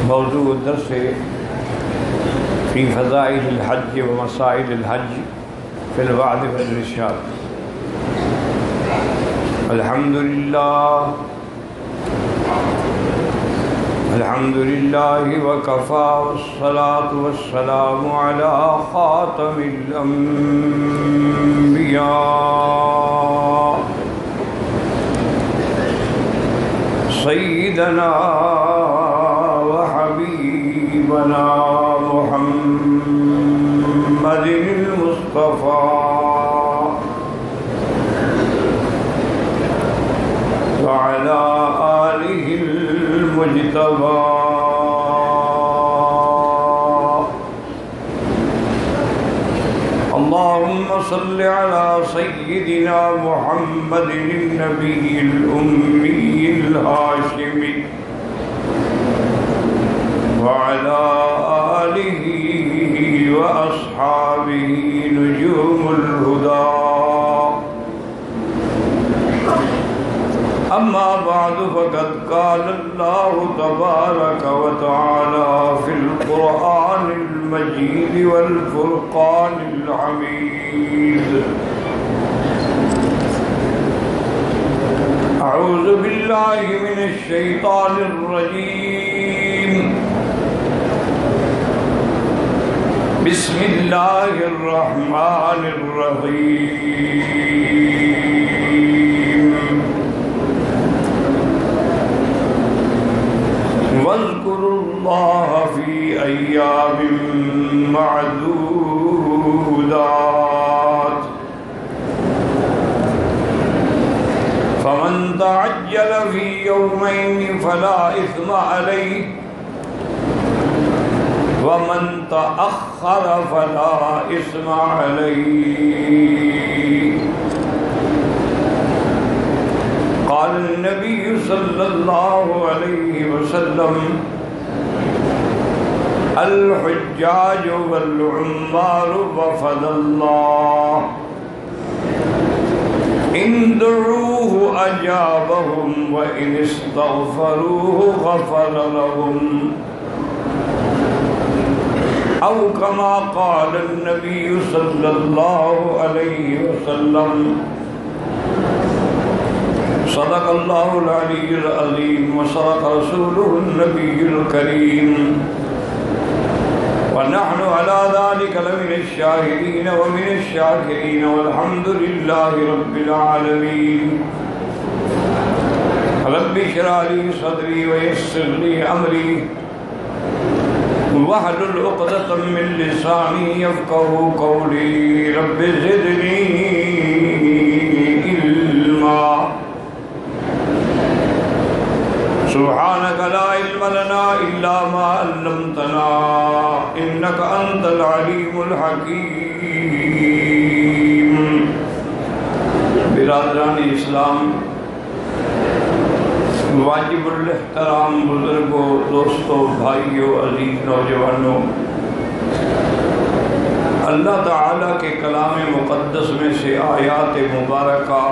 موضوع الدرس في فضائل الحج ومسائل الحج في الوعظ والإرشاد. الحمد لله وكفى والصلاة والسلام على خاتم الأنبياء سيدنا وحبيبنا محمد المصطفى وعلى آله المجتبى. اللهم صل على سيدنا محمد النبي الأمي الهاشمي وعلى آله وأصحابه نجوم الهدى. أما بعد فقد قال الله تبارك وتعالى في القرآن المجيد والفرقان الحميد: أعوذ بالله من الشيطان الرجيم. بسم الله الرحمن الرحيم. واذكروا الله في أيام معدودات فمن تعجل في يومين فلا إثم عليه ومن تأخر فلا إثم عليه. قال النبي صلى الله عليه وسلم: الحجاج والعمار وفد الله إن دعوه أجابهم وإن استغفروه غفر لهم، أو كما قال النبي صلى الله عليه وسلم. صدق الله العلي العظيم وصدق رسوله النبي الكريم ونحن على ذلك لمن الشاهدين ومن الشاكرين والحمد لله رب العالمين. رب اشرح لي صدري ويسر لي أمري واحلل عقدة من لساني يفقهوا قولي. رب زدني علما. سبحانك لا علم لنا إلا ما علمتنا إنك أنت العليم الحكيم. برادران اسلام، واجب الاحترام بزرگوں، دوستوں، بھائیوں، عزیز نوجوانوں، اللہ تعالیٰ کے کلام مقدس میں سے آیات مبارکہ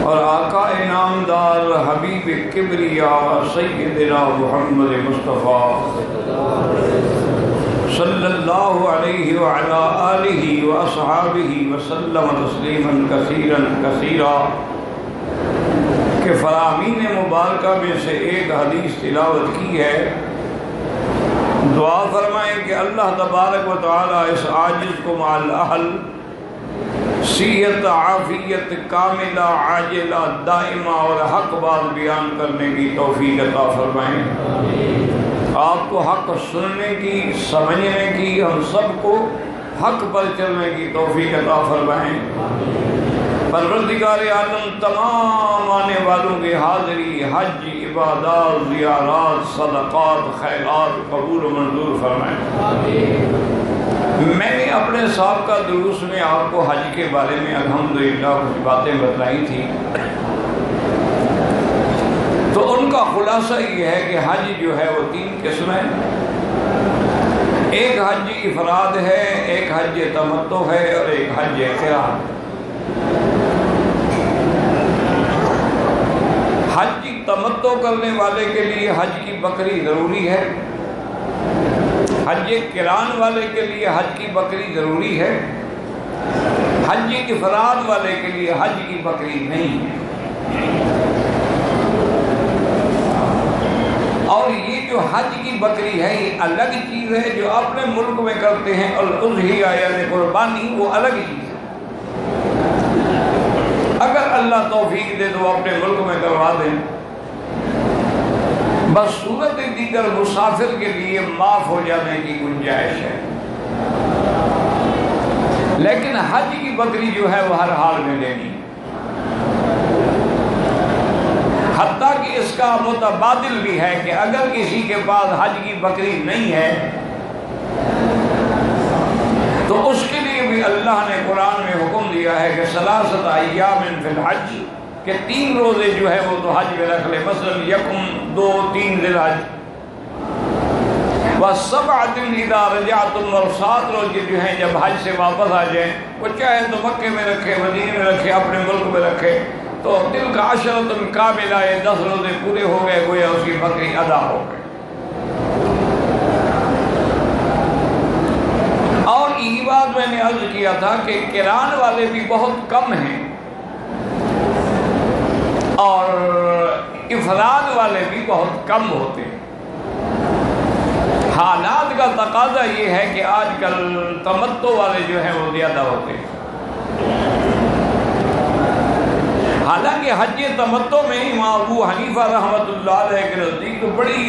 اور آقا انعامدار حبیب کبریا سیدنا محمد مصطفیٰ صلی اللہ علیہ وعلا آلہ واصحابہ وسلم تسلیما کثیرا کثیرا کہ فرامین مبارکہ میں سے ایک حدیث تلاوت کی ہے. دعا فرمائیں کہ اللہ تبارک و تعالی اس عاجز کو مع الاہل صحت، عافیت کاملہ، عاجلہ، دائمہ اور حق بات بیان کرنے کی توفیق عطا فرمائیں. آپ کو حق سننے کی، سمجھنے کی، ہم سب کو حق پر چلنے کی توفیق عطا فرمائیں. پروردگار عالم تمام آنے والوں کی حاضری، حج، عبادات، زیارات، صدقات، خیرات قبول و منظور فرمائیں. میں نے اپنے سابقہ دروس میں آپ کو حج کے بارے میں الحمدللہ کچھ باتیں بتلائی تھی، تو ان کا خلاصہ یہ ہے کہ حج جو ہے وہ 3 قسم ہے. ایک حج افراد ہے، ایک حج تمتع ہے اور ایک حج قران. حج کی تمتع کرنے والے کے لیے حج کی بکری ضروری ہے، حج قران والے کے لیے حج کی بکری ضروری ہے، حج افراد والے کے لیے حج کی بکری نہیں ہے۔ اور یہ جو حج کی بکری ہے یہ الگ چیز ہے، جو اپنے ملک میں کرتے ہیں الاضحیہ یعنی قربانی، وہ الگ چیز ہے۔ اگر اللہ توفیق دے تو اپنے ملک میں کروا دیں، بس صورت دیگر مسافر کے لیے معاف ہو جانے کی گنجائش ہے، لیکن حج کی بکری جو ہے وہ ہر حال میں لینی ہے۔ حتیٰ کہ اس کا متبادل بھی ہے کہ اگر کسی کے پاس حج کی بکری نہیں ہے تو اس کے لیے بھی اللہ نے قرآن میں حکم دیا ہے کہ ثلاثۃ ایام فی الحج، کہ 3 روزے جو ہے وہ تو حج میں رکھ لے، مثلا یکم، 2، 3 ذی الحج، وَسَبْعَةٍ إِذَا رَجَعْتُمْ، اور 7 روزے جو ہیں جب حج سے واپس آ جائیں، وہ چاہے تو مکے میں رکھے، مدینے میں رکھے، اپنے ملک میں رکھے، تو تِلْکَ عَشْرَةٌ کاملہ، یہ 10 روزے پورے ہو گئے، گویا اس کی بکری ادا ہو گئی۔ اور یہی بات میں نے عرض کیا تھا کہ قران والے بھی بہت کم ہیں اور افراد والے بھی بہت کم ہوتے ہیں۔ حالات کا تقاضا یہ ہے کہ آج کل تمتع والے جو ہیں وہ زیادہ ہوتے ہیں، حالانکہ حج تمتع میں امام ابو حنیفہ رحمۃ اللہ علیہ کے نزدیک تو بڑی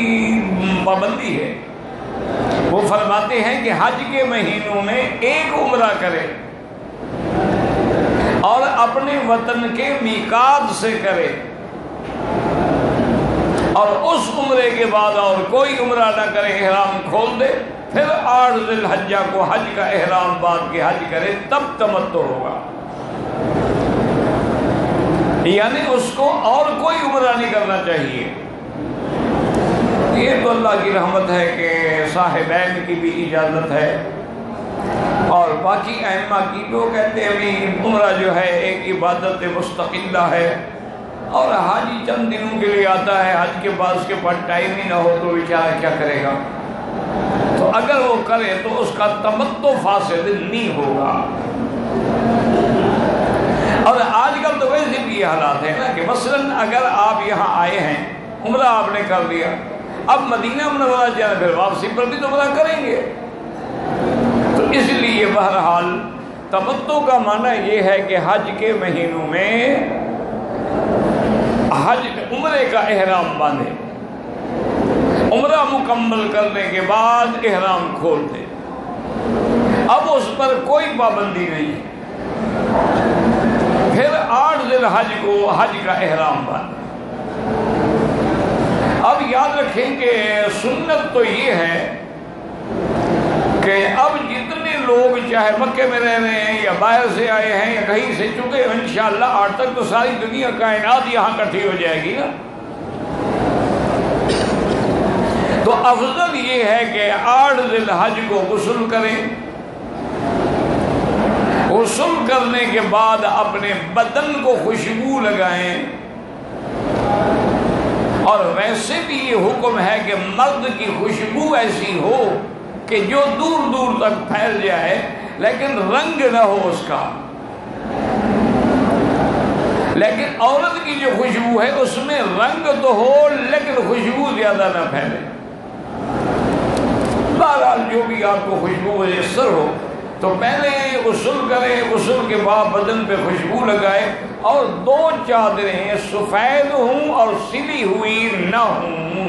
پابندی ہے۔ وہ فرماتے ہیں کہ حج کے مہینوں میں ایک عمرہ کرے اور اپنے وطن کے میقات سے کرے، اور اس عمرے کے بعد اور کوئی عمرہ نہ کرے، احرام کھول دے، پھر 8 ذی الحجہ کو حج کا احرام باندھ کے حج کرے، تب تمتع ہوگا۔ یعنی اس کو اور کوئی عمرہ نہیں کرنا چاہیے۔ یہ تو اللہ کی رحمت ہے کہ صاحبین کی بھی اجازت ہے، اور باقی ائمہ کی تو کہتے ہیں بھی عمرہ جو ہے ایک عبادت مستقلہ ہے، اور حاجی چند دنوں کے لیے آتا ہے، حج کے بعد اس کے پاس ٹائم ہی نہ ہو تو بیچارہ کیا کرے گا؟ تو اگر وہ کرے تو اس کا تمتع فاسد نہیں ہوگا۔ اور آج کل تو ویسے بھی یہ حالات ہے نا کہ مثلاً اگر آپ یہاں آئے ہیں، عمرہ آپ نے کر لیا، اب مدینہ منورہ جانا، پھر واپسی پر بھی تو عمرہ کریں گے، تو اس لیے بہرحال تمتع کا معنی یہ ہے کہ حج کے مہینوں میں حج عمرے کا احرام باندھے، عمرہ مکمل کرنے کے بعد احرام کھول دے، اب اس پر کوئی پابندی نہیں ہے، پھر 8 ذی الحج کو حج کا احرام باندھے۔ اب یاد رکھیں کہ سنت تو یہ ہے کہ اب جتنے لوگ چاہے مکے میں رہ رہے ہیں یا باہر سے آئے ہیں یا کہیں سے، چونکہ انشاءاللہ 8 تک تو ساری دنیا کائنات یہاں اکٹھی ہو جائے گی نا، تو افضل یہ ہے کہ 8 ذی الحج کو غسل کریں، غسل کرنے کے بعد اپنے بدن کو خوشبو لگائیں، اور ویسے بھی یہ حکم ہے کہ مرد کی خوشبو ایسی ہو کہ جو دور دور تک پھیل جائے لیکن رنگ نہ ہو اس کا، لیکن عورت کی جو خوشبو ہے اس میں رنگ تو ہو لیکن خوشبو زیادہ نہ پھیلے۔ بہرحال جو بھی آپ کو خوشبو میسر ہو تو پہلے غسل کریں، غسل کے بعد بدن پہ خوشبو لگائے، اور 2 چادریں سفید ہوں اور سلی ہوئی نہ ہوں۔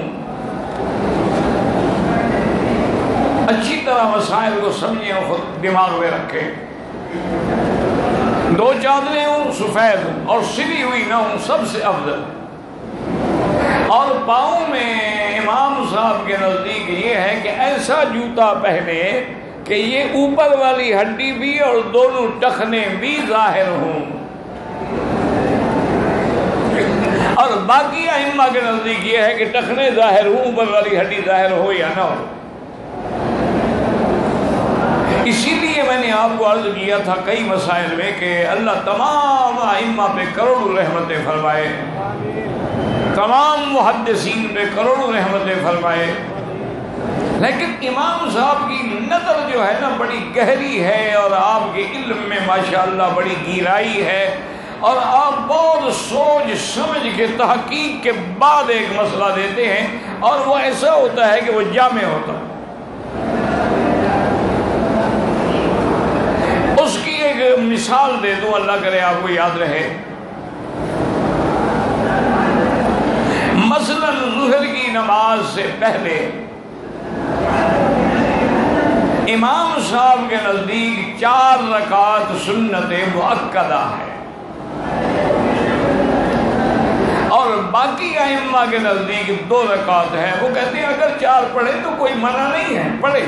اچھی طرح مسائل کو سمجھیں اور خود دماغ میں رکھیں، 2 چادریں ہوں، سفید ہوں اور سلی ہوئی نہ ہوں، سب سے افضل۔ اور پاؤں میں امام صاحب کے نزدیک یہ ہے کہ ایسا جوتا پہنے کہ یہ اوپر والی ہڈی بھی اور دونوں ٹخنے بھی ظاہر ہوں، اور باقی ائمہ کے نزدیک یہ ہے کہ ٹخنے ظاہر ہوں، اوپر والی ہڈی ظاہر ہو یا نہ ہو۔ اسی لیے میں نے آپ کو عرض کیا تھا کئی مسائل میں کہ اللہ تمام ائمہ پہ کروڑوں رحمتیں فرمائے، تمام محدثین پہ کروڑوں رحمتیں فرمائے، لیکن امام صاحب کی نظر جو ہے نا بڑی گہری ہے، اور آپ کے علم میں ماشاءاللہ بڑی گہرائی ہے، اور آپ بہت سوچ سمجھ کے تحقیق کے بعد ایک مسئلہ دیتے ہیں، اور وہ ایسا ہوتا ہے کہ وہ جامع ہوتا ہے۔ اس کی ایک مثال دے دوں، اللہ کرے آپ کو یاد رہے۔ مثلا ظہر کی نماز سے پہلے امام صاحب کے نزدیک 4 رکعت سنت مؤکدہ ہے، اور باقی ائمہ کے نزدیک 2 رکعت ہے۔ وہ کہتے ہیں اگر 4 پڑھے تو کوئی منع نہیں ہے، پڑھے،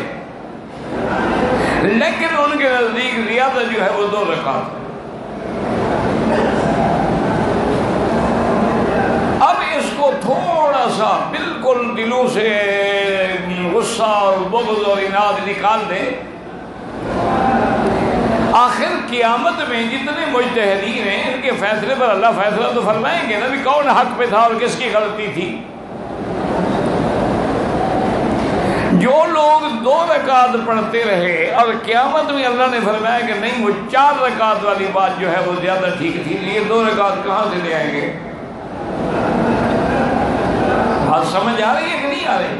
لیکن ان کے نزدیک زیادہ جو ہے وہ 2 رکعت ہے۔ اب اس کو تھوڑا سا بالکل دلوں سے غصہ اور بغض اور اناد نکال دیں، آخر قیامت میں جتنے مجتہدین ہیں ان کے فیصلے پر اللہ فیصلہ تو فرمائیں گے نا بھی کون حق پہ تھا اور کس کی غلطی تھی۔ جو لوگ 2 رکعت پڑھتے رہے اور قیامت میں اللہ نے فرمایا کہ نہیں وہ 4 رکعت والی بات جو ہے وہ زیادہ ٹھیک تھی، یہ 2 رکعت کہاں سے لے آئیں گے؟ بات سمجھ آ رہی ہے کہ نہیں آ رہی؟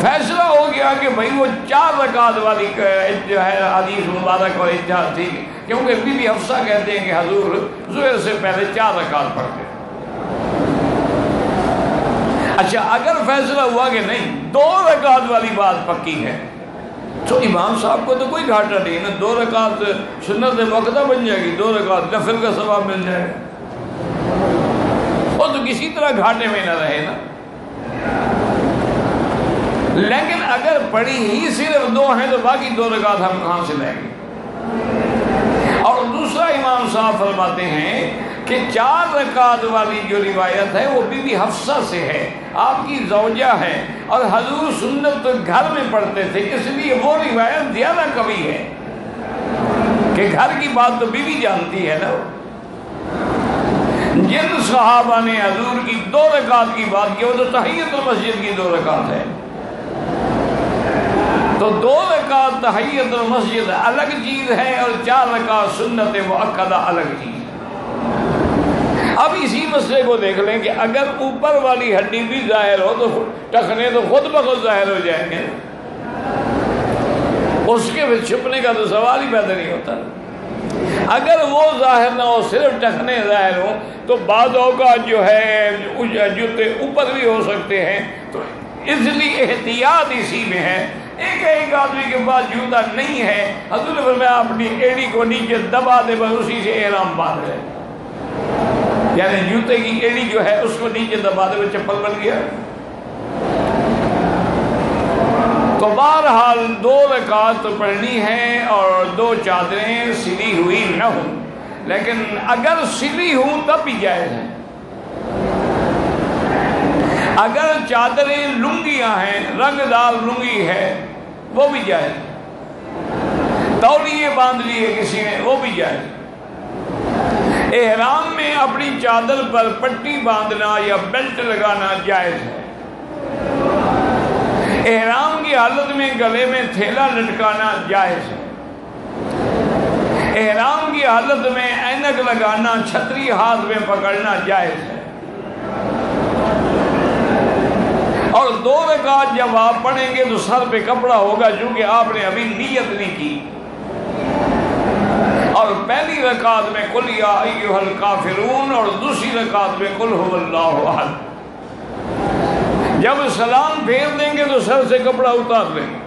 فیصلہ ہو گیا کہ بھائی وہ 4 رکعت والی جو ہے حدیث مبارک اور اجتہاد تھی، کیونکہ بی بی حفصہ کہتے ہیں کہ حضور ظہر سے پہلے 4 رکعت پڑھتے۔ اچھا اگر فیصلہ ہوا کہ نہیں 2 رکعت والی بات پکی ہے تو امام صاحب کو تو کوئی گھاٹا نہیں نا، 2 رکعت سنت مؤکدہ بن جائے گی، 2 رکعت نفل کا ثواب مل جائے گا، وہ تو کسی طرح گھاٹے میں نہ رہے نا۔ لیکن اگر پڑھی ہی صرف 2 ہیں تو باقی 2 رکعت ہم کہاں سے لائیں گے؟ اور دوسرا امام صاحب فرماتے ہیں کہ 4 رکعت والی جو روایت ہے وہ بی بی حفصہ سے ہے، آپ کی زوجہ ہے، اور حضور سنت گھر میں پڑھتے تھے، اس لیے وہ روایت زیادہ قوی ہے کہ گھر کی بات تو بی بی جانتی ہے نا۔ جن صحابہ نے حضور کی 2 رکعت کی بات کی وہ تو تحیۃ المسجد کی 2 رکعت ہے، تو 2 رکعت تحیۃ المسجد الگ چیز ہے اور 4 رکعت سنت مؤکدہ الگ چیز ہے۔ اب اسی مسئلے کو دیکھ لیں کہ اگر اوپر والی ہڈی بھی ظاہر ہو تو ٹخنے تو خود بخود ظاہر ہو جائیں گے، اس کے پھر چھپنے کا تو سوال ہی پیدا نہیں ہوتا۔ اگر وہ ظاہر نہ ہو صرف ٹخنے ظاہر ہوں تو بعض اوقات جو ہے جوتے اوپر بھی ہو سکتے ہیں، تو اس لیے احتیاط اسی میں ہے۔ ایک آدمی کے پاس جوتا نہیں ہے، حضور نے فرمایا اپنی ایڑی کو نیچے دبا دے، بس اسی سے احرام باندھ لے، یعنی جوتے کی ایڑی جو ہے اس کو نیچے دبا دے، وہ چپل بن گیا۔ تو بہرحال 2 رکعت پڑھنی ہے اور 2 چادریں سلی ہوئی نہ ہوں، لیکن اگر سلی ہوں تب بھی جائز ہے۔ اگر چادریں لنگیاں ہیں، رنگ دار لنگی ہے، وہ بھی جائز، تولیے باندھ لیے کسی نے، وہ بھی جائز۔ احرام میں اپنی چادر پر پٹی باندھنا یا بیلٹ لگانا جائز ہے۔ احرام کی حالت میں گلے میں تھیلا لٹکانا جائز ہے۔ احرام کی حالت میں اینک لگانا، چھتری ہاتھ میں پکڑنا جائز ہے۔ اور 2 رکعت جب آپ پڑھیں گے تو سر پہ کپڑا ہوگا، چونکہ آپ نے ابھی نیت نہیں کی، اور پہلی رکعت میں قل یا ایھا الکافرون اور دوسری رکعت میں قل ھو اللہ احد۔ جب سلام پھیر دیں گے تو سر سے کپڑا اتار لیں گے،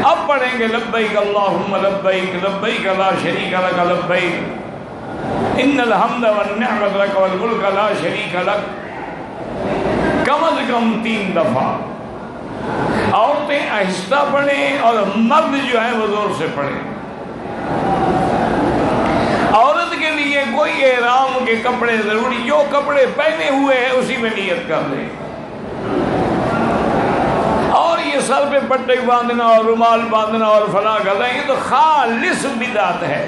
اب پڑھیں گے لبیک اللہم لبیک لبیک لا شریک لک لبیک ان الحمد والنعمت لک والملک لا شریک لک، کم از کم 3 دفعہ۔ عورتیں آہستہ پڑھیں اور مرد جو ہے وہ زور سے پڑھیں۔ عورت کے لیے کوئی احرام کے کپڑے ضروری، جو کپڑے پہنے ہوئے ہیں اسی میں نیت کر لیں، اور یہ سر پہ پٹے باندھنا اور رومال باندھنا اور فلاں کرنا یہ تو خالص بدعت ہے۔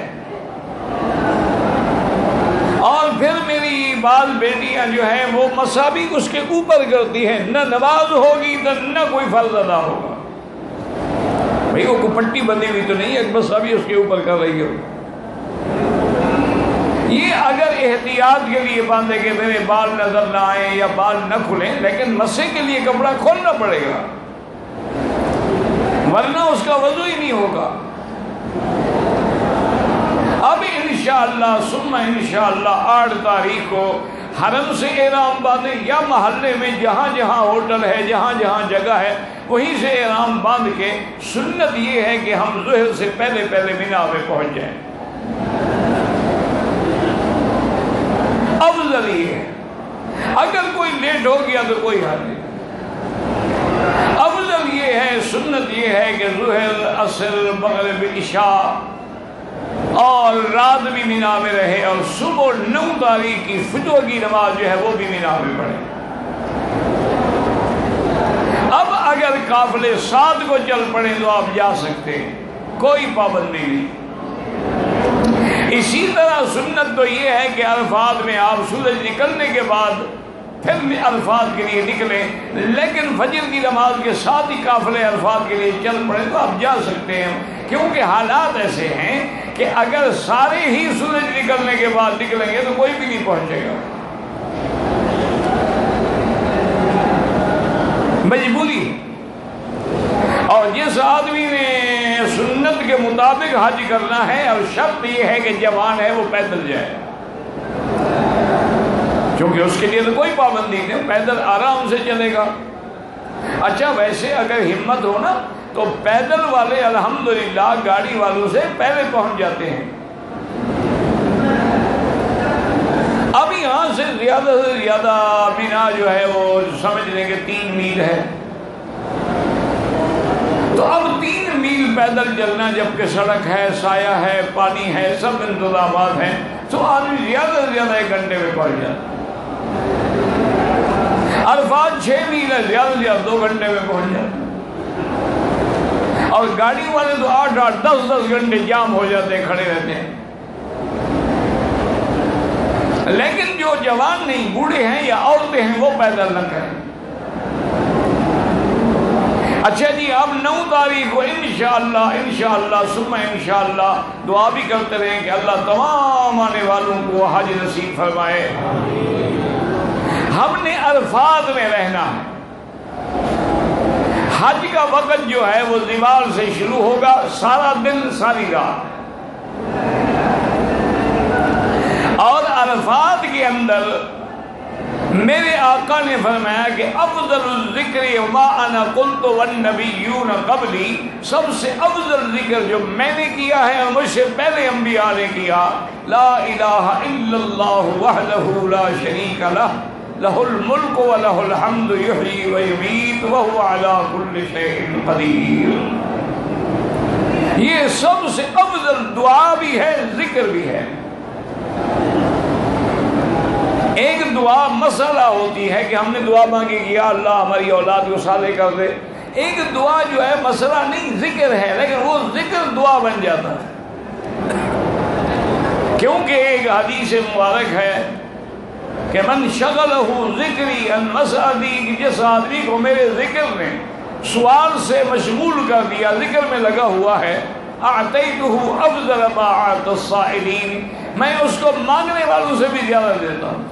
اور پھر میری بعض بیٹیاں جو ہیں وہ مسا بھی اس کے اوپر کرتی ہیں، نہ نماز ہوگی نہ کوئی فرض ادا ہوگا. بھئی وہ کوئی پٹی بندی ہوئی تو نہیں ہے، مسا بھی اس کے اوپر کر رہی ہو. یہ اگر احتیاط کے لیے باندھے کہ میرے بال نظر نہ آئیں یا بال نہ کھلیں، لیکن مسے کے لیے کپڑا کھولنا پڑے گا ورنہ اس کا وضو ہی نہیں ہوگا. اب انشاءاللہ ثم انشاءاللہ 8 تاریخ کو حرم سے احرام باندھیں یا محلے میں جہاں جہاں ہوٹل ہے، جہاں جہاں جگہ ہے، وہیں سے احرام باندھ کے سنت یہ ہے کہ ہم ظہر سے پہلے پہلے مینا میں پہنچ جائیں. افضل یہ ہے، اگر کوئی لیٹ ہو گیا تو کوئی حل نہیں. افضل یہ ہے، سنت یہ ہے کہ ظہر، عصر، مغرب، عشاء اور رات بھی مینا میں رہے، اور صبح 9 تاریخ کی فجر کی نماز جو ہے وہ بھی مینا میں پڑھے. اب اگر قافلے 7 کو چل پڑے تو آپ جا سکتے ہیں، کوئی پابندی نہیں. اسی طرح سنت تو یہ ہے کہ عرفات میں آپ سورج نکلنے کے بعد پھر عرفات کے لیے نکلیں، لیکن فجر کی نماز کے ساتھ ہی قافلے عرفات کے لیے چل پڑے تو آپ جا سکتے ہیں. کیونکہ حالات ایسے ہیں کہ اگر سارے ہی سورج نکلنے کے بعد نکلیں گے تو کوئی بھی نہیں پہنچے گا. مجبوری. اور جس آدمی نے سنت کے مطابق حج کرنا ہے، اور شرط یہ ہے کہ جوان ہے وہ پیدل جائے، کیونکہ اس کے لیے تو کوئی پابندی نہیں، پیدل آرام سے چلے گا. اچھا ویسے اگر ہمت ہو نا تو پیدل والے الحمدللہ گاڑی والوں سے پہلے پہنچ جاتے ہیں. اب یہاں سے زیادہ سے زیادہ مینا جو ہے وہ سمجھ لیں کہ 3 میل ہے، تو اب 3 میل پیدل چلنا، جبکہ سڑک ہے، سایہ ہے، پانی ہے، سب انتظامات ہیں، تو آدمی زیادہ سے زیادہ 1 گھنٹے میں پہنچ جاتا. عرفات 6 میل ہے، زیادہ سے زیادہ 2 گھنٹے میں پہنچ جاتا. اور گاڑی والے تو 8-8 10-10 گھنٹے جام ہو جاتے ہیں، کھڑے رہتے ہیں. لیکن جو جوان نہیں، بوڑھے ہیں یا عورتیں ہیں، وہ پیدل نہ کریں. اچھا جی، اب 9 تاریخ کو انشاءاللہ ثم انشاءاللہ دعا بھی کرتے رہیں کہ اللہ تمام آنے والوں کو حج نصیب فرمائے. ہم نے عرفات میں رہنا ہے. حج کا وقت جو ہے وہ زوال سے شروع ہوگا، سارا دن ساری رات. اور عرفات کے اندر میرے آقا نے فرمایا کہ افضل الذکر ما انا قلت والنبیون قبلی، سب سے افضل ذکر جو میں نے کیا ہے اور مجھ سے پہلے انبیاء نے کیا، لا الہ الا اللہ وحدہ لا شریک لہ، لہ الملک و لہ الحمد یحیی و یمیت وہو علی کل شیء قدیر. یہ سب سے افضل دعا بھی ہے، ذکر بھی ہے. ایک دعا مسئلہ ہوتی ہے کہ ہم نے دعا مانگی کہ یا اللہ ہماری اولاد کو صالح کر دے. ایک دعا جو ہے مسئلہ نہیں، ذکر ہے، لیکن وہ ذکر دعا بن جاتا ہے. کیونکہ ایک حدیث مبارک ہے کہ من شغلہ ذکری ان مسئلتی، کہ جس آدمی کو میرے ذکر نے سوال سے مشغول کر دیا، ذکر میں لگا ہوا ہے، اعطیتہ افضل ما اعطی السائلین، میں اس کو مانگنے والوں سے بھی زیادہ دیتا ہوں.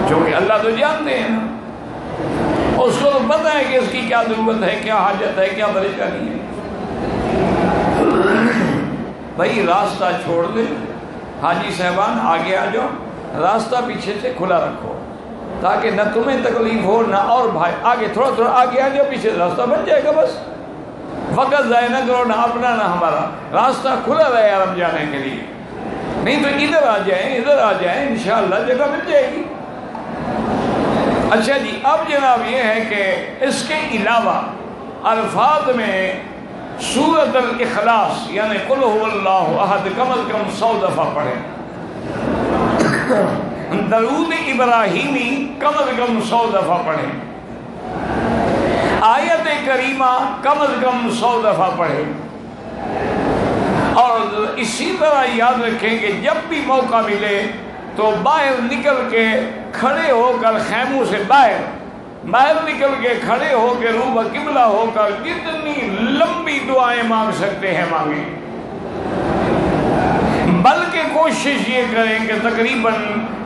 کیونکہ اللہ تو جانتے ہیں نا، اس کو تو پتہ ہے کہ اس کی کیا ضرورت ہے، کیا حاجت ہے، کیا پریشانی ہے. بھائی راستہ چھوڑ دے، حاجی صاحبان آگے آ جاؤ، راستہ پیچھے سے کھلا رکھو تاکہ نہ تمہیں تکلیف ہو نہ اور بھائی. آگے تھوڑا تھوڑا آگے آ جاؤ، پیچھے راستہ بن جائے گا. بس وقت ضائع نہ کرو، نہ اپنا نہ ہمارا، راستہ کھلا رہے عرب جانے کے لیے. نہیں تو ادھر آ جائیں انشاءاللہ جگہ مل جائے گی. اچھا جی، اب جناب یہ ہے کہ اس کے علاوہ عرفات میں سورۃ الاخلاص یعنی قل هو اللہ احد کم از کم 100 دفعہ پڑھیں. درود ابراہیمی کم از کم 100 دفعہ پڑھیں. آیت کریمہ کم از کم 100 دفعہ پڑھیں. اور اسی طرح یاد رکھیں کہ جب بھی موقع ملے تو باہر نکل کے کھڑے ہو کر خیموں سے باہر نکل کے کھڑے ہو کے روبہ قبلہ ہو کر جتنی لمبی دعائیں مانگ سکتے ہیں مانگیں، بلکہ کوشش یہ کریں کہ تقریباً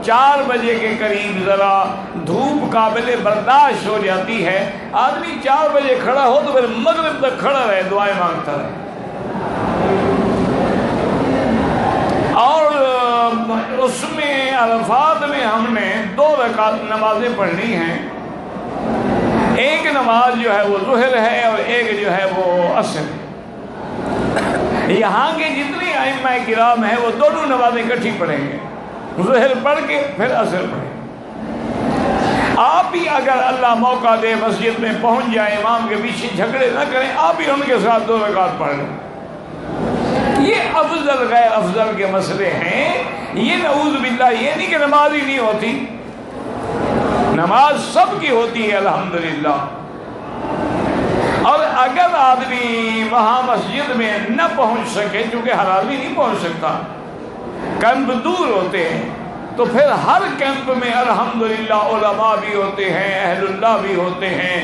4 بجے کے قریب ذرا دھوپ قابل برداشت ہو جاتی ہے، آدمی 4 بجے کھڑا ہو تو پھر مغرب تک کھڑا رہے، دعائیں مانگتا رہے۔ اور اس میں عرفات میں ہم نے 2 رکعت نمازیں پڑھنی ہیں، ایک نماز جو ہے وہ ظہر ہے اور ایک جو ہے وہ عصر ہے۔ یہاں کے جتنے ائمہ کرام ہیں وہ دونوں نمازیں اکٹھی پڑھیں گے، ظہر پڑھ کے پھر عصر پڑھیں۔ آپ بھی اگر اللہ موقع دے مسجد میں پہنچ جائیں، امام کے پیچھے جھگڑے نہ کریں، آپ بھی ان کے ساتھ 2 رکعت پڑھ لیں۔ یہ افضل غیر افضل کے مسئلے ہیں، یہ نعوذ باللہ یہ نہیں کہ نماز ہی نہیں ہوتی، نماز سب کی ہوتی ہے الحمدللہ۔ اور اگر آدمی وہاں مسجد میں نہ پہنچ سکے، چونکہ ہر آدمی نہیں پہنچ سکتا، کیمپ دور ہوتے ہیں، تو پھر ہر کیمپ میں الحمدللہ علماء بھی ہوتے ہیں، اہل اللہ بھی ہوتے ہیں،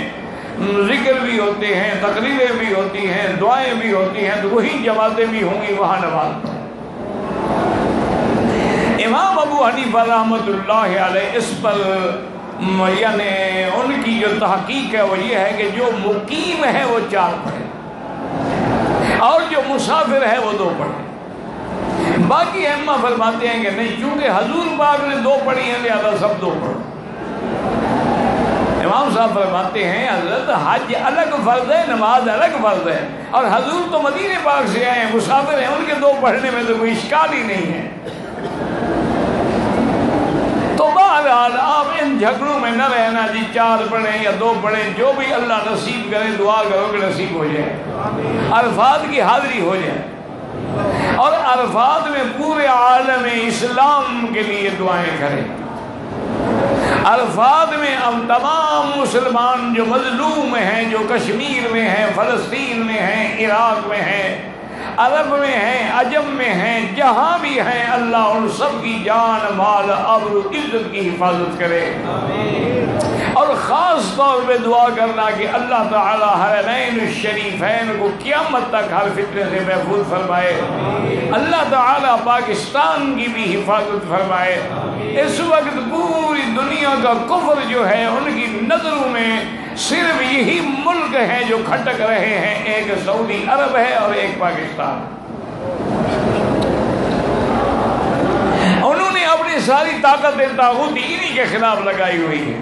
ذکر بھی ہوتے ہیں، تقریریں بھی ہوتی ہیں، دعائیں بھی ہوتی ہیں، تو وہی جماعتیں بھی ہوں گی وہاں نماز۔ امام ابو حنیفہ رحمۃ اللہ علیہ اس پر یعنی ان کی جو تحقیق ہے وہ یہ ہے کہ جو مقیم ہے وہ 4 پڑھے اور جو مسافر ہے وہ 2 پڑھے۔ باقی ائمہ فرماتے ہیں کہ نہیں، چونکہ حضور پاک نے 2 پڑھی ہیں لہذا سب 2 پڑھو۔ امام صاحب فرماتے ہیں حضرت حج الگ فرض ہے، نماز الگ فرض ہے، اور حضور تو مدینے پاک سے آئے ہیں، مسافر ہیں، ان کے 2 پڑھنے میں تو کوئی اشکال ہی نہیں ہے۔ تو بہرحال آپ ان جھگڑوں میں نہ رہنا جی 4 پڑھیں یا 2 پڑھیں، جو بھی اللہ نصیب کرے دعا کرو کہ نصیب ہو جائے، عرفات کی حاضری ہو جائے، اور عرفات میں پورے عالم اسلام کے لیے دعائیں کریں۔ عرفات میں اب تمام مسلمان جو مظلوم ہیں، جو کشمیر میں ہیں، فلسطین میں ہیں، عراق میں ہیں، عرب میں ہیں، عجم میں ہیں، جہاں بھی ہیں، اللہ ان سب کی جان مال آبرو عزت کی حفاظت کرے۔ اور خاص طور پہ دعا کرنا کہ اللہ تعالی حرمین الشریفین کو قیامت تک ہر فتنے سے محفوظ فرمائے، اللہ تعالی پاکستان کی بھی حفاظت فرمائے۔ اس وقت پوری دنیا کا کفر جو ہے ان کی نظروں میں صرف یہی ملک ہیں جو کھٹک رہے ہیں، ایک سعودی عرب ہے اور ایک پاکستان۔ انہوں نے اپنی ساری طاقت طاغوتی انہی کے خلاف لگائی ہوئی ہے۔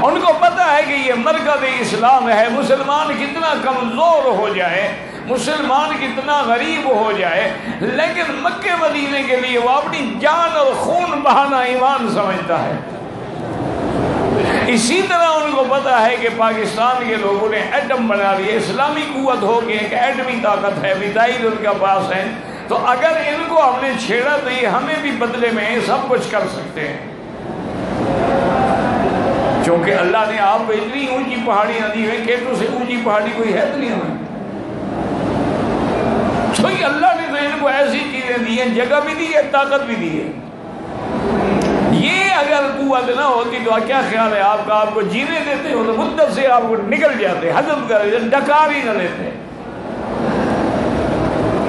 ان کو پتہ ہے کہ یہ مرکز اسلام ہے، مسلمان کتنا کمزور ہو جائے، مسلمان کتنا غریب ہو جائے، لیکن مکہ مدینے کے لیے وہ اپنی جان اور خون بہانا ایمان سمجھتا ہے۔ اسی طرح ان کو پتہ ہے کہ پاکستان کے لوگوں نے ایٹم بنا لیا، اسلامی قوت ہو کے ایک ایٹمی طاقت ہے، میزائل ان کے پاس ہے، تو اگر ان کو ہم نے چھیڑا تو یہ ہمیں بھی بدلے میں سب کچھ کر سکتے ہیں۔ چونکہ اللہ نے آپ کو اتنی اونچی پہاڑیاں دی ہیں، کیٹو سے اونچی پہاڑی کوئی ہے تو نہیں ہمیں، تو اللہ نے تو ان کو ایسی چیزیں دی ہیں، جگہ بھی دی ہے، طاقت بھی دی ہے۔ یہ اگر قوت نہ ہوتی تو کیا خیال ہے آپ کا، آپ کو جینے دیتے ہو تو مدت سے آپ کو نکل جاتے، ہضم کر ڈکار ہی نہ لیتے۔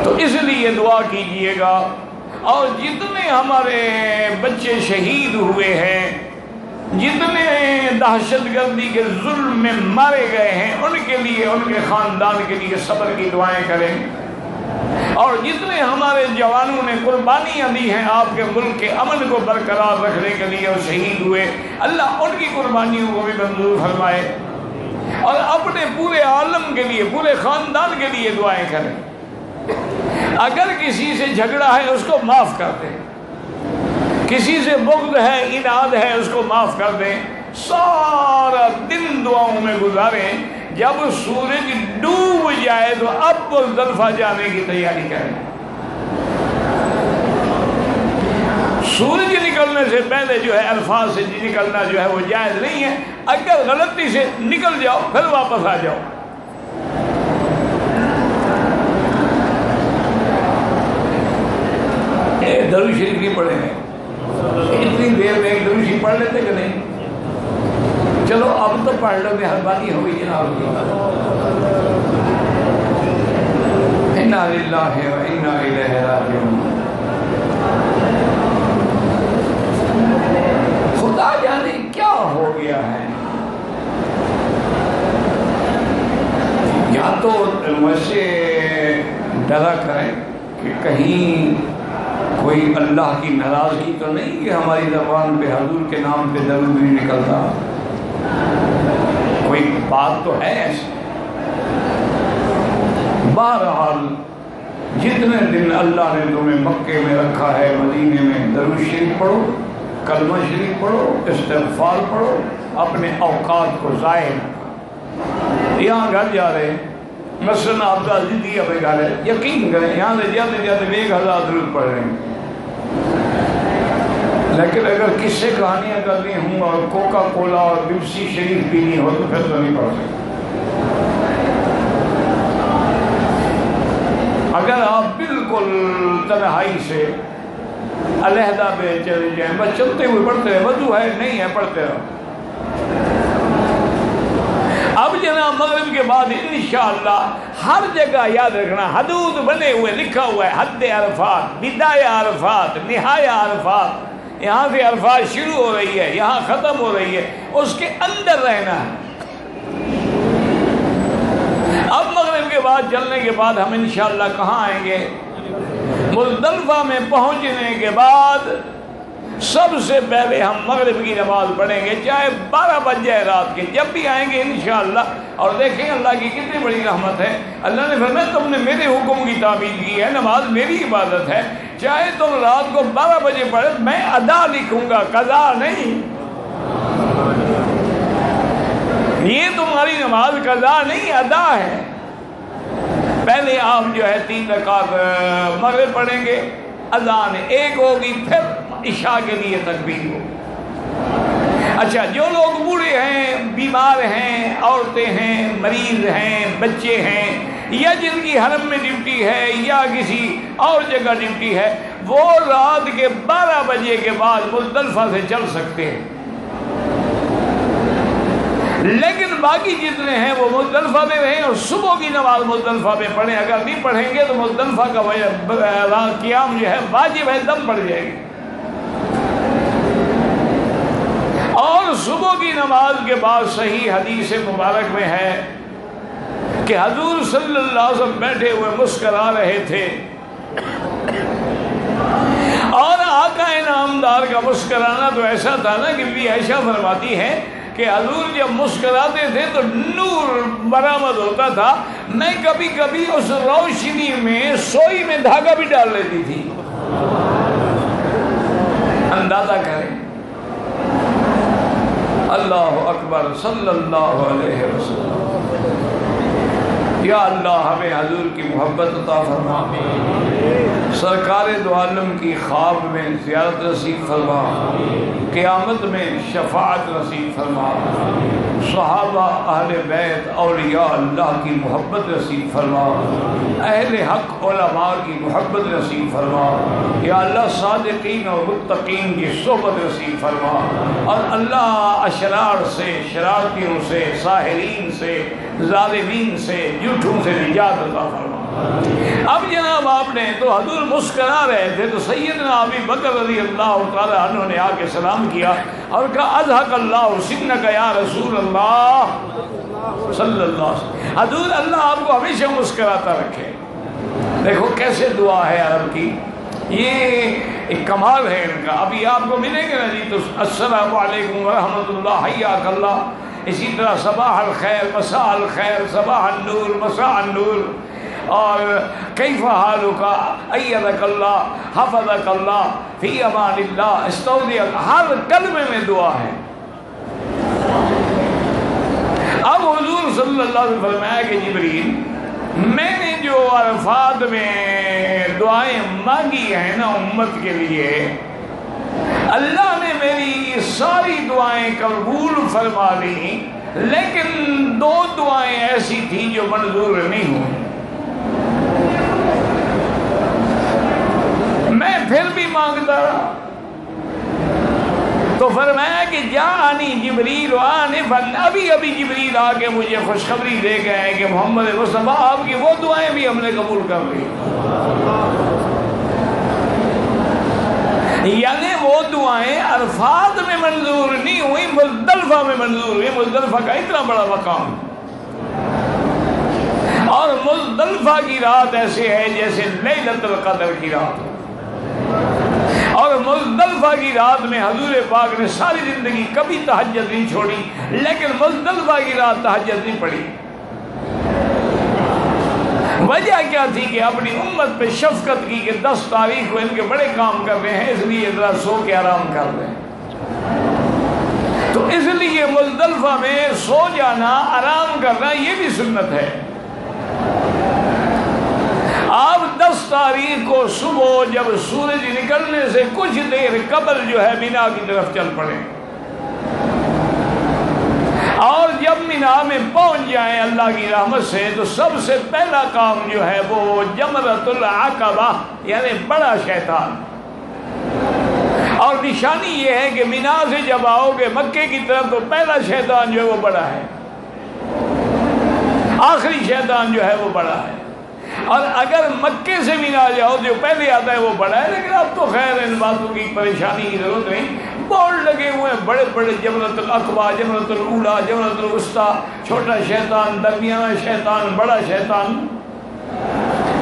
تو اس لیے دعا کیجئے گا، اور جتنے ہمارے بچے شہید ہوئے ہیں، جتنے دہشت گردی کے ظلم میں مارے گئے ہیں، ان کے لیے، ان کے خاندان کے لیے صبر کی دعائیں کریں، اور جتنے ہمارے جوانوں نے قربانیاں دی ہیں آپ کے ملک کے امن کو برقرار رکھنے کے لیے اور شہید ہوئے، اللہ ان کی قربانیوں کو بھی منظور فرمائے، اور اپنے پورے عالم کے لیے، پورے خاندان کے لیے دعائیں کریں۔ اگر کسی سے جھگڑا ہے اس کو معاف کر دیں، کسی سے بغض ہے، اناد ہے، اس کو معاف کر دیں، سارا دن دعاؤں میں گزاریں، جب سورج ڈوب جائے تو اب مزدلفہ جانے کی تیاری کریں۔ سورج نکلنے سے پہلے جو ہے الفاظ سے نکلنا جو ہے وہ جائز نہیں ہے، اگر غلطی سے نکل جاؤ پھر واپس آ جاؤ۔ درود شریف کی پڑھیں گے اتنی دیر میں ایک درود شریف پڑھ لیتے کہ نہیں؟ چلو اب تو پڑھ لو، مہربانی ہوئی جناب کی۔ انا للہ و انا الیہ راجعون۔ خدا جانے کیا ہو گیا ہے، یا تو ویسے ڈرا کریں کہ کہیں کوئی اللہ کی ناراضگی تو نہیں کہ ہماری زبان پہ حضور کے نام پہ درود نہیں نکلتا، کوئی بات تو ہے ایسی۔ بہرحال جتنے دن اللہ نے تمہیں مکے میں رکھا ہے، مدینے میں درود شریف پڑھو، کلمہ شریف پڑھو، استغفار پڑھو، اپنے اوقات کو ضائع نہ کرو۔ یہاں گھر جا رہے ہیں، مثلاً آپ کا زندگی اپنے گھر ہے، یقین کریں یہاں سے جاتے جاتے 1000 درود پڑھ رہے ہیں، لیکن اگر قصے کہانیاں کرنی ہوں اور کوکا کولا اور پیپسی شریف پینی ہو تو پھر تو نہیں پڑھ سکتے۔ اگر آپ بالکل تنہائی سے علیحدہ پہ چلے جائیں، بس چلتے ہوئے پڑھتے ہیں، وضو ہے نہیں ہے پڑھتے رہو۔ اب جناب مغرب کے بعد انشاءاللہ ہر جگہ یاد رکھنا حدود بنے ہوئے لکھا ہوا ہے، حد عرفات، بدایہ عرفات، نہایہ عرفات، یہاں سے عرفات شروع ہو رہی ہے، یہاں ختم ہو رہی ہے، اس کے اندر رہنا ہے۔ اب مغرب کے بعد چلنے کے بعد ہم انشاءاللہ کہاں آئیں گے؟ مزدلفہ میں پہنچنے کے بعد سب سے پہلے ہم مغرب کی نماز پڑھیں گے، چاہے 12 بج جائے رات کے، جب بھی آئیں گے انشاءاللہ۔ اور دیکھیں اللہ کی کتنی بڑی رحمت ہے، اللہ نے فرمایا تم نے میرے حکم کی تعمیل کی ہے، نماز میری عبادت ہے، چاہے تم رات کو 12 بجے پڑھے میں ادا لکھوں گا، قضا نہیں۔ یہ تمہاری نماز قضا نہیں، ادا ہے۔ پہلے آپ جو ہے 3 رکعت مغرب پڑھیں گے، اذان 1 ہوگی، پھر عشاء کے لیے تکبیر ہو۔ اچھا جو لوگ بوڑھے ہیں، بیمار ہیں، عورتیں ہیں، مریض ہیں، بچے ہیں، یا جن کی حرم میں ڈیوٹی ہے یا کسی اور جگہ ڈیوٹی ہے، وہ رات کے 12 بجے کے بعد مزدلفہ سے چل سکتے ہیں، لیکن باقی جتنے ہیں وہ مزدلفہ میں رہیں اور صبح کی نماز مزدلفہ میں پڑھیں۔ اگر نہیں پڑھیں گے تو مزدلفہ کا قیام جو ہے واجب ہے، دم پڑ جائے گی۔ اور صبح کی نماز کے بعد صحیح حدیث مبارک میں ہے کہ حضور صلی اللہ علیہ وسلم بیٹھے ہوئے مسکرا رہے تھے، اور آقا انعامدار کا مسکرانا تو ایسا تھا نا کہ بی عائشہ فرماتی ہے کہ حضور جب مسکراتے تھے تو نور برآمد ہوتا تھا، میں کبھی کبھی اس روشنی میں سوئی میں دھاگا بھی ڈال لیتی تھی۔ اندازہ کریں۔ اللہ اکبر صلی اللہ علیہ وسلم۔ یا اللہ ہمیں حضور کی محبت عطا فرما، سرکار دو عالم کی خواب میں زیارت نصیب فرما، قیامت میں شفاعت نصیب فرما، صحابہ، اہل بیت، اولیاء اللہ کی محبت نصیب فرما، اہل حق علماء کی محبت نصیب فرما، یا اللہ صادقین اور متقین کی صحبت نصیب فرما، اور اللہ اشرار سے، شرارتیوں سے، ساحرین سے، ظالمین سے، جھوٹوں سے نجات عطا فرما۔ اب جناب آپ نے تو حضور مسکرا رہے تھے تو سیدنا ابی بکر رضی اللہ تعالی عنہ نے آ کے سلام کیا اور کہا اضحک اللہ سنک یا رسول اللہ صلی اللہ علیہ وسلم۔ حضور اللہ آپ کو ہمیشہ مسکراتا رکھے۔ دیکھو کیسے دعا ہے عرب کی، یہ ایک کمال ہے ان کا۔ ابھی آپ کو ملیں گے نا جی تو السلام علیکم ورحمۃ اللہ، حیاک اللہ، اسی طرح صباح الخیر، مساء الخیر، صباح النور، مساء النور، اور کیف حالک، ایدک اللہ، حفظک اللہ، فی امان اللہ، استودعک، ہر کلمے میں دعا ہے۔ اب حضور صلی اللہ علیہ وسلم فرمایا کہ جبریل، میں نے جو عرفات میں دعائیں مانگی ہیں نا امت کے لیے، اللہ نے میری ساری دعائیں قبول فرما لی، لیکن 2 دعائیں ایسی تھیں جو منظور نہیں ہوئیں۔ میں پھر بھی مانگتا رہا۔ تو فرمایا کہ جانی جبریل آنفاً، ابھی ابھی جبریل آ کے مجھے خوشخبری دے گئے کہ محمد مصطفیٰ آپ کی وہ دعائیں بھی ہم نے قبول کر لی۔ یعنی وہ دعائیں عرفات میں منظور نہیں ہوئی، مزدلفہ میں منظور ہوئی۔ مزدلفہ کا اتنا بڑا مقام، اور مزدلفہ کی رات ایسے ہے جیسے لیلۃ القدر کی رات، اور مزدلفہ کی رات میں حضور پاک نے ساری زندگی کبھی تہجد نہیں چھوڑی، لیکن مزدلفہ کی رات تہجد نہیں پڑھی۔ وجہ کیا تھی کہ اپنی امت پہ شفقت کی کہ 10 تاریخ کو ان کے بڑے کام کر رہے ہیں، اس لیے ذرا سو کے آرام کر رہے ہیں۔ تو اس لیے مزدلفہ میں سو جانا، آرام کرنا، یہ بھی سنت ہے۔ آپ 10 تاریخ کو صبح جب سورج نکلنے سے کچھ دیر قبل جو ہے مینا کی طرف چل پڑیں، اور جب مینا میں پہنچ جائیں اللہ کی رحمت سے تو سب سے پہلا کام جو ہے وہ جمرۃ العقبہ یعنی بڑا شیطان۔ اور نشانی یہ ہے کہ مینا سے جب آؤ گے مکے کی طرف تو پہلا شیطان جو ہے وہ بڑا ہے، آخری شیطان جو ہے وہ بڑا ہے۔ اور اگر مکے سے مینا جاؤ جو پہلے آتا ہے وہ بڑا ہے، لیکن اب تو خیر ان باتوں کی پریشانی کی ضرورت نہیں، بورڈ لگے ہوئے ہیں بڑے بڑے، جمرۃ العقبہ، جمرۃ الاولیٰ، جمرۃ الوسطیٰ، چھوٹا شیطان، درمیانہ شیطان، بڑا شیطان۔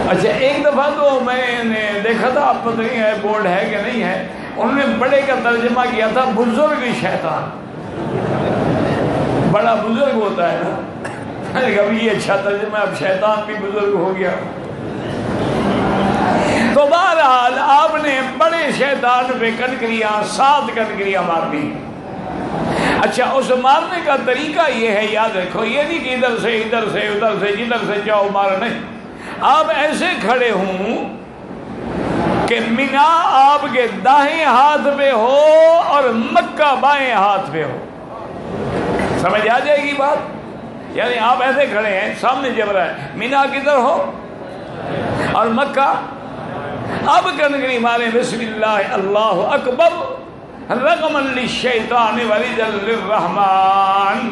اچھا ایک دفعہ تو میں نے دیکھا تھا، آپ پتہ نہیں ہے بورڈ ہے کہ نہیں ہے، انہوں نے بڑے کا ترجمہ کیا تھا بزرگ شیطان، بڑا بزرگ ہوتا ہے نا، کبھی یہ اچھا ترجمہ، اب شیطان بھی بزرگ ہو گیا۔ تو بہرحال آپ نے بڑے شیطان پہ کنکریاں 7 کنکریاں مار دی۔ اچھا اس مارنے کا طریقہ یہ ہے، یاد رکھو، یہ نہیں کہ ادھر سے ادھر سے ادھر سے جدھر سے چاہو مارو، نہیں، آپ ایسے کھڑے ہوں کہ مینا آپ کے دائیں ہاتھ پہ ہو اور مکہ بائیں ہاتھ پہ ہو۔ سمجھ آ جائے گی بات؟ یعنی آپ ایسے کھڑے ہیں، سامنے جمرہ ہے، مینا کدھر ہو اور مکہ، اب کنکری مارے بسم اللہ اللہ اکبر رغما للشیطان ورجا للرحمن۔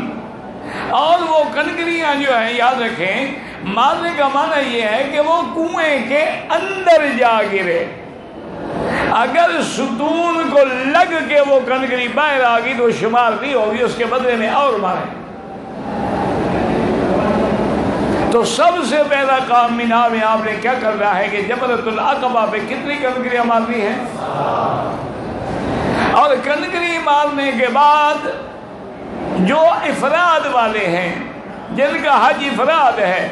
اور وہ کنکریاں جو ہیں یاد رکھیں، مارنے کا معنی یہ ہے کہ وہ کنویں کے اندر جا گرے، اگر ستون کو لگ کے وہ کنکری باہر آ گئی تو شمار نہیں ہوگی، اس کے بدلے میں اور مارے۔ تو سب سے پہلا کام مینا میں آپ نے کیا کر رہا ہے کہ جمرۃ العقبہ پہ کتنی کنکریاں مارنی ہیں، اور کنکری مارنے کے بعد جو افراد والے ہیں، جن کا حج افراد ہے،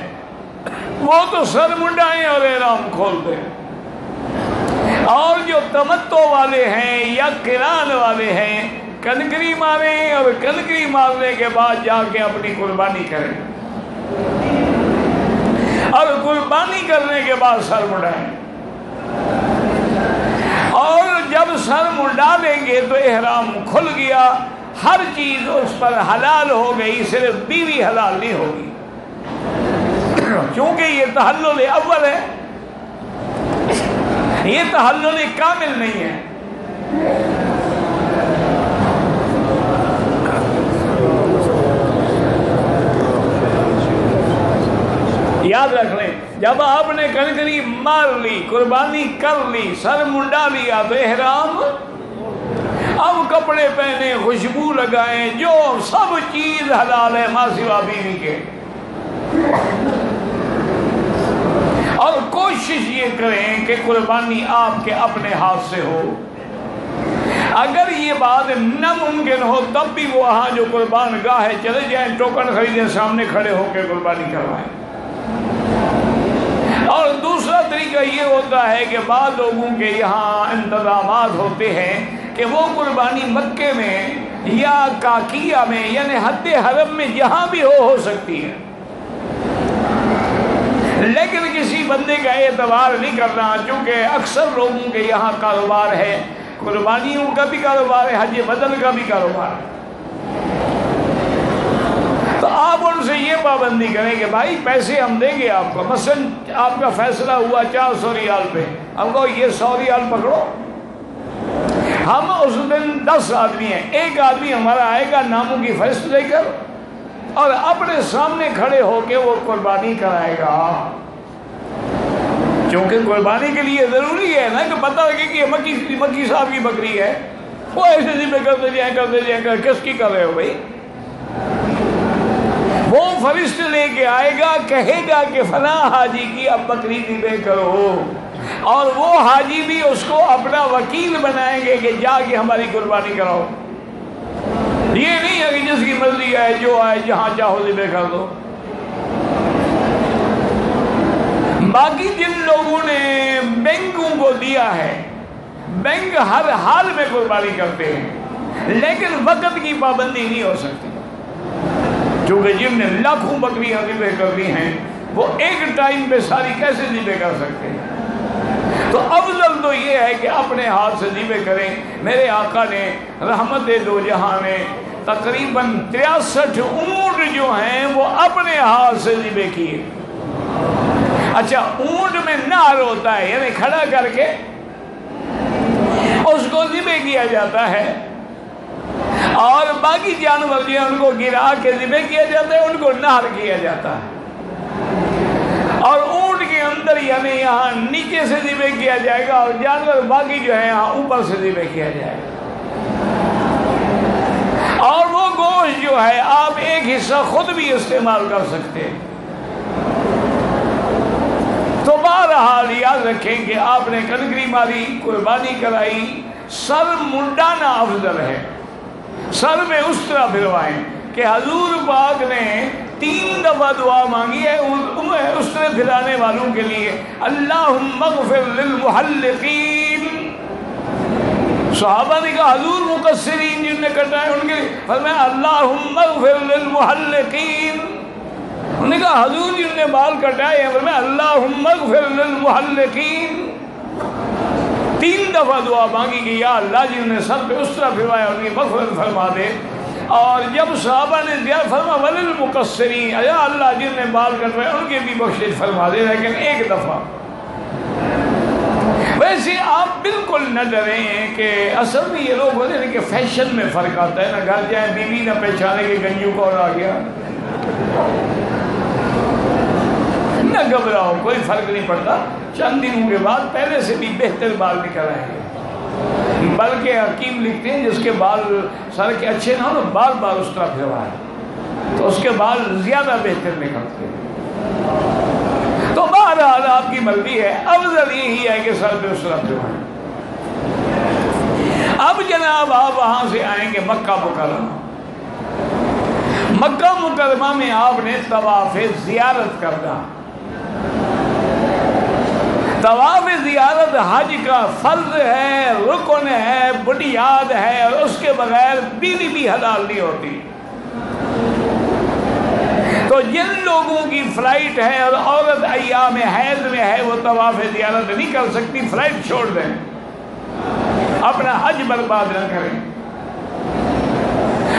وہ تو سر منڈائیں اور احرام کھول دیں، اور جو تمتع والے ہیں یا قران والے ہیں کنکری ماریں، اور کنکری مارنے کے بعد جا کے اپنی قربانی کریں، اور قربانی کرنے کے بعد سر منڈائیں، اور جب سر منڈا لیں گے تو احرام کھل گیا، ہر چیز اس پر حلال ہو گئی، صرف بیوی حلال نہیں ہوگی، کیونکہ یہ تحلل اول ہے، یہ تحلل کامل نہیں ہے۔ یاد رکھ لیں، جب آپ نے کنکری مار لی، قربانی کر لی، سر منڈا لیا تو احرام، اب کپڑے پہنے، خوشبو لگائیں، جو سب چیز حلال ہے ماں سوا بیوی کے، اور کوشش یہ کریں کہ قربانی آپ کے اپنے ہاتھ سے ہو۔ اگر یہ بات ناممکن ہو تب بھی وہاں جو قربان گاہ ہے چلے جائیں، ٹوکن خریدیں، سامنے کھڑے ہو کے قربانی کروائیں۔ اور دوسرا طریقہ یہ ہوتا ہے کہ بعض لوگوں کے یہاں انتظامات ہوتے ہیں کہ وہ قربانی مکے میں یا کاکیہ میں یعنی حد حرم میں جہاں بھی ہو سکتی ہے، لیکن کسی بندے کا اعتبار نہیں کرنا، چونکہ اکثر لوگوں کے یہاں کاروبار ہے، قربانیوں کا بھی کاروبار ہے، حج بدل کا بھی کاروبار ہے، تو آپ ان سے یہ پابندی کریں کہ بھائی پیسے ہم دیں گے آپ کو، مثلا آپ کا فیصلہ ہوا 400 ریال پہ، ہم کو یہ 100 ریال پکڑو. ہم اس دن 10 آدمی ہیں، ایک آدمی ہمارا آئے گا ناموں کی فہرست لے کر اور اپنے سامنے کھڑے ہو کے وہ قربانی کرائے گا. چونکہ قربانی کے لیے ضروری ہے نا کہ پتہ لگے کہ یہ مکی صاحب کی بکری ہے. وہ ایسے ذبح کرتے جائیں کس کی کر رہے ہو بھائی؟ وہ فرشتے لے کے آئے گا، کہے گا کہ فلاں حاجی کی اب بکری ذبح کرو، اور وہ حاجی بھی اس کو اپنا وکیل بنائیں گے کہ جا کے ہماری قربانی کراؤ. یہ نہیں ہے کہ جس کی مرضی ہے جو آئے جہاں چاہو ذبح کر دو. باقی جن لوگوں نے بینکوں کو دیا ہے، بینک ہر حال میں قربانی کرتے ہیں، لیکن وقت کی پابندی نہیں ہو سکتی، کیونکہ جن نے لاکھوں بکریاں ذبح کر دی ہیں وہ ایک ٹائم پہ ساری کیسے ذبح کر سکتے ہیں؟ تو افضل تو یہ ہے کہ اپنے ہاتھ سے ذبح کریں. میرے آقا نے رحمت دو جہاں نے تقریباً 63 اونٹ جو ہیں وہ اپنے ہاتھ سے ذبح کیے. اچھا، اونٹ میں نہر ہوتا ہے، یعنی کھڑا کر کے اس کو ذبح کیا جاتا ہے، اور باقی جانور جو ہیں ان کو گرا کے ذبح کیا جاتا ہے، ان کو نہر کیا جاتا ہے. اور اونٹ کے اندر یعنی یہاں نیچے سے ذبح کیا جائے گا، اور جانور باقی جو ہے یہاں اوپر سے ذبح کیا جائے گا. اور وہ گوشت جو ہے آپ ایک حصہ خود بھی استعمال کر سکتے ہیں. تو بہرحال یاد رکھیں کہ آپ نے کنکری ماری، قربانی کرائی، سر منڈانا افضل ہے. سر میں اس طرح پھروائیں کہ حضور پاک نے 3 دفعہ دعا مانگی ہے اس طرح پھرانے والوں کے لیے، اللہم اغفر للمحلقین. صحابہ نے کہا حضور مقصرین جن نے کٹا ہے ان کے لیے، فرمایا اللہم اغفر للمحلقین. انہوں نے کہا حضور جن نے بال کٹائے ہیں، فرمایا اللہم اغفر للمحلقین. 3 دفعہ دعا مانگی کہ یا اللہ جن نے سر پہ اس طرح پھروایا ان کی مغفرت فرما دے. اور جب صحابہ نے دیا فرما وللمقصرین، یا اللہ جن نے بال کٹوائے ان کے بھی بخشش فرما دے، لیکن 1 دفعہ. ویسے آپ بالکل نہ ڈریں کہ اصل میں یہ لوگ بولتے ہیں کہ فیشن میں فرق آتا ہے نا، گھر جائیں بیوی نہ پہچانے کہ گنجو کون آ گیا. نہ گھبراؤ، کوئی فرق نہیں پڑتا. چند دنوں کے بعد پہلے سے بھی بہتر بال نکل آئیں گے. بلکہ حکیم لکھتے ہیں جس کے بال سر کے اچھے نہ ہو، بال بال اس طرح پھروائے تو اس کے بال زیادہ بہتر نکلتے ہیں. تو بہرحال آپ کی مرضی ہے، افضل یہی ہے کہ سر پہ اس طرح پھروائیں. اب جناب آپ وہاں سے آئیں گے مکہ مکرمہ. مکہ مکرمہ میں آپ نے طواف زیارت کرنا. طواف زیارت حج کا فرض ہے، رکن ہے، بنیاد ہے، اور اس کے بغیر بیوی بھی حلال نہیں ہوتی. تو جن لوگوں کی فلائٹ ہے اور عورت ایام حیض میں ہے وہ طواف زیارت نہیں کر سکتی، فلائٹ چھوڑ دیں، اپنا حج برباد نہ کریں،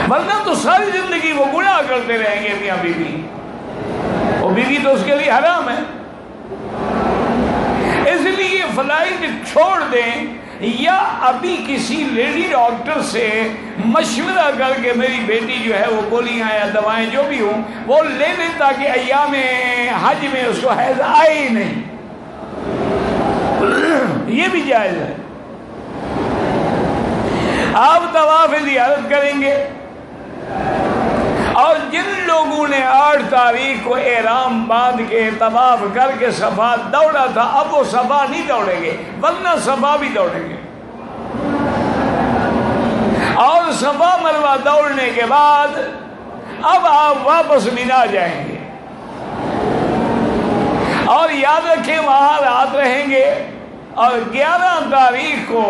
ورنہ تو ساری زندگی وہ گناہ کرتے رہیں گے میاں بیوی. وہ بیوی تو اس کے لیے حرام ہے. اس لیے فلائٹ چھوڑ دیں، یا ابھی کسی لیڈی ڈاکٹر سے مشورہ کر کے میری بیٹی جو ہے وہ گولیاں یا دوائیں جو بھی ہوں وہ لے لیں تاکہ ایام حج میں اس کو حیض آئے ہی نہیں. یہ بھی جائز ہے. آپ طواف زیارت کریں گے، اور جن لوگوں نے 8 تاریخ کو احرام باندھ کے طواف کر کے صفا دوڑا تھا اب وہ صفا نہیں دوڑیں گے، ورنہ صفا بھی دوڑیں گے. اور صفا مروہ دوڑنے کے بعد اب آپ واپس مینا جائیں گے، اور یاد رکھیں وہاں رات رہیں گے. اور 11 تاریخ کو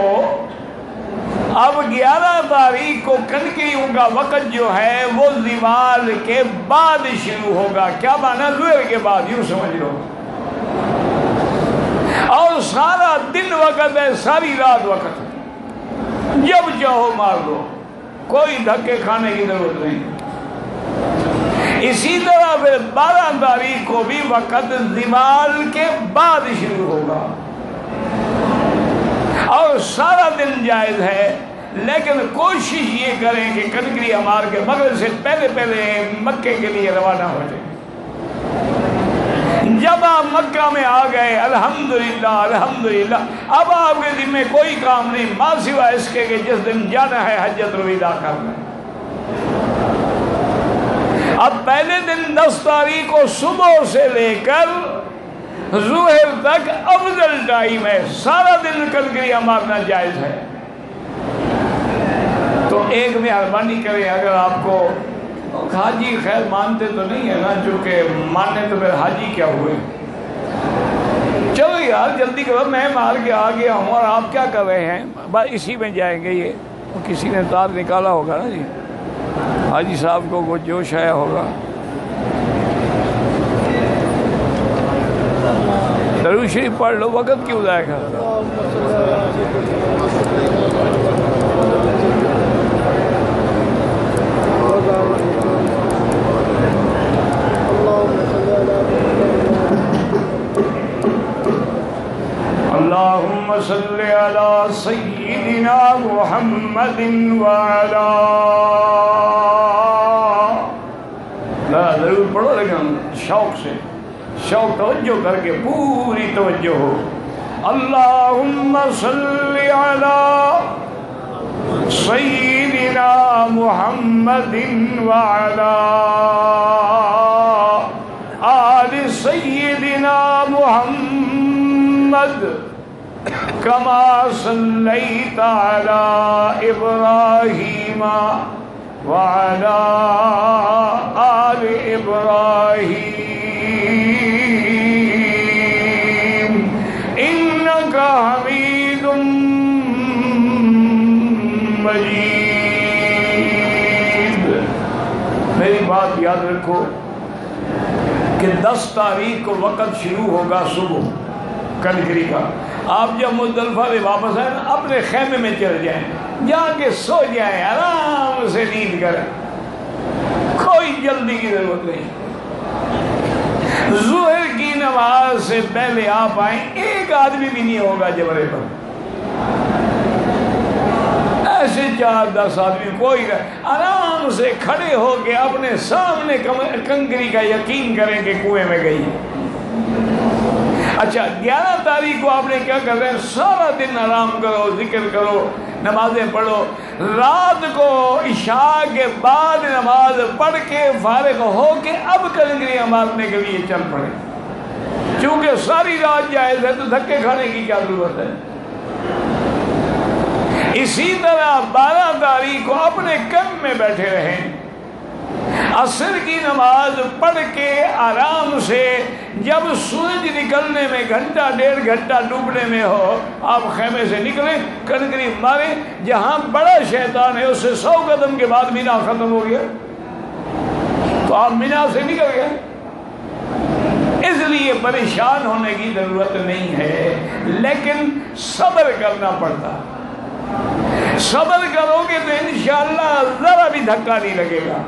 اب 11 تاریخ کو کنکریوں کا وقت جو ہے وہ زوال کے بعد شروع ہوگا. کیا مانا؟ زوال کے بعد، یوں سمجھ لو. اور سارا دن وقت ہے، ساری رات وقت ہے، جب چاہو مار دو، کوئی دھکے کھانے کی ضرورت نہیں. اسی طرح پھر 12 تاریخ کو بھی وقت زوال کے بعد شروع ہوگا. اور سارا دن جائز ہے، لیکن کوشش یہ کریں کہ کنکری مار کے مغرب سے پہلے مکے کے لیے روانہ ہو جائیں۔ جب آپ مکہ میں آ گئے، الحمدللہ اب آپ کے ذمہ کوئی کام نہیں ماں سوا اس کے کہ جس دن جانا ہے حجۃ الوداع کرنا۔ اب پہلے دن 10 تاریخ کو صبح سے لے کر ظہر تک افضل ٹائم ہے، سارا دن کنکریاں مارنا جائز ہے۔ تو ایک مہربانی کریں، اگر آپ کو حاجی خیر مانتے تو نہیں ہے نا، چونکہ ماننے تو پھر حاجی کیا ہوئے، چلو یار جلدی کرو، میں مار کے آ گیا ہوں اور آپ کیا کر رہے ہیں، بس اسی میں جائیں گے۔ یہ کسی نے تار نکالا ہوگا نا جی، حاجی صاحب کو وہ جوش آیا ہوگا۔ درود شریف پڑھ لو، وقت کیوں ضائع کرتے ہو؟ اللہم صلی علی سیدنا محمد وعلا، ضرور پڑھو لیکن شوق سے، شوق توجہ کر کے پوری توجہ ہو۔ اللہم صلی علی سیدنا محمد وعلا آل سیدنا محمد کما صلیت علی ابراہیم وعلا آل ابراہیم انکا حمید مجید۔ میری بات یاد رکھو کہ 10 تاریخ کو وقت شروع ہوگا صبح کنکری کا۔ آپ جب مزدلفہ سے واپس آئیں اپنے خیمے میں چل جائیں، جا کے سو جائیں، آرام سے نیند کریں، کوئی جلدی کی ضرورت نہیں۔ ظہر کی نماز سے پہلے آپ آئیں، ایک آدمی بھی نہیں ہوگا جبرے پر، ایسے 4-10 آدمی کوئی آرام سے کھڑے ہو کے اپنے سامنے کنکری کا یقین کریں کہ کنویں میں گئی۔ اچھا 11 تاریخ کو آپ نے کیا کر رہے ہیں؟ سارا دن آرام کرو، ذکر کرو، نمازیں پڑھو، رات کو عشاء کے بعد نماز پڑھ کے فارغ ہو کے اب کنکریاں مارنے کے لیے چل پڑے، چونکہ ساری رات جائز ہے تو دھکے کھانے کی کیا ضرورت ہے۔ اسی طرح 12 تاریخ کو اپنے کم میں بیٹھے رہیں، عصر کی نماز پڑھ کے آرام سے جب سورج نکلنے میں 1.5 گھنٹہ ڈوبنے میں ہو آپ خیمے سے نکلیں، کنکری ماریں، جہاں بڑا شیطان ہے اس سے 100 قدم کے بعد مینا ختم ہو گیا تو آپ مینا سے نکل گئے۔ اس لیے پریشان ہونے کی ضرورت نہیں ہے، لیکن صبر کرنا پڑتا۔ صبر کرو گے تو انشاءاللہ ذرا بھی دھکا نہیں لگے گا۔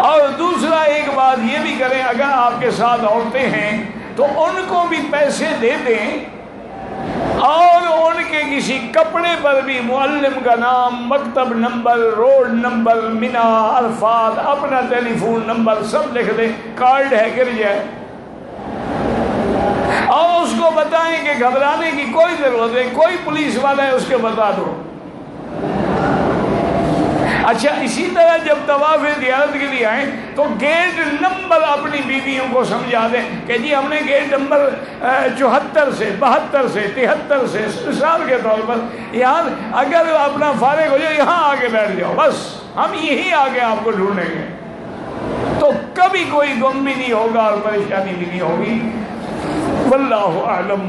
اور دوسرا ایک بات یہ بھی کریں، اگر آپ کے ساتھ عورتیں ہیں تو ان کو بھی پیسے دے دیں اور ان کے کسی کپڑے پر بھی معلم کا نام، مکتب نمبر، روڈ نمبر، مینا، عرفات، اپنا ٹیلی فون نمبر سب لکھ دیں، کارڈ ہے گر جائے، اور اس کو بتائیں کہ گھبرانے کی کوئی ضرورت نہیں، کوئی پولیس والا ہے اس کے بتا دو۔ اچھا اسی طرح جب طواف زیارت کے لیے آئیں تو گیٹ نمبر اپنی بیویوں کو سمجھا دیں کہ جی ہم نے گیٹ نمبر 74 سے 72 سے 73 سے مثال کے طور پر یہاں اگر اپنا فارغ ہو جائے یہاں آگے بیٹھ جاؤ، بس ہم یہی آگے آپ کو ڈھونڈیں گے، تو کبھی کوئی غم بھی نہیں ہوگا اور پریشانی بھی نہیں ہوگی۔ واللہ اعلم۔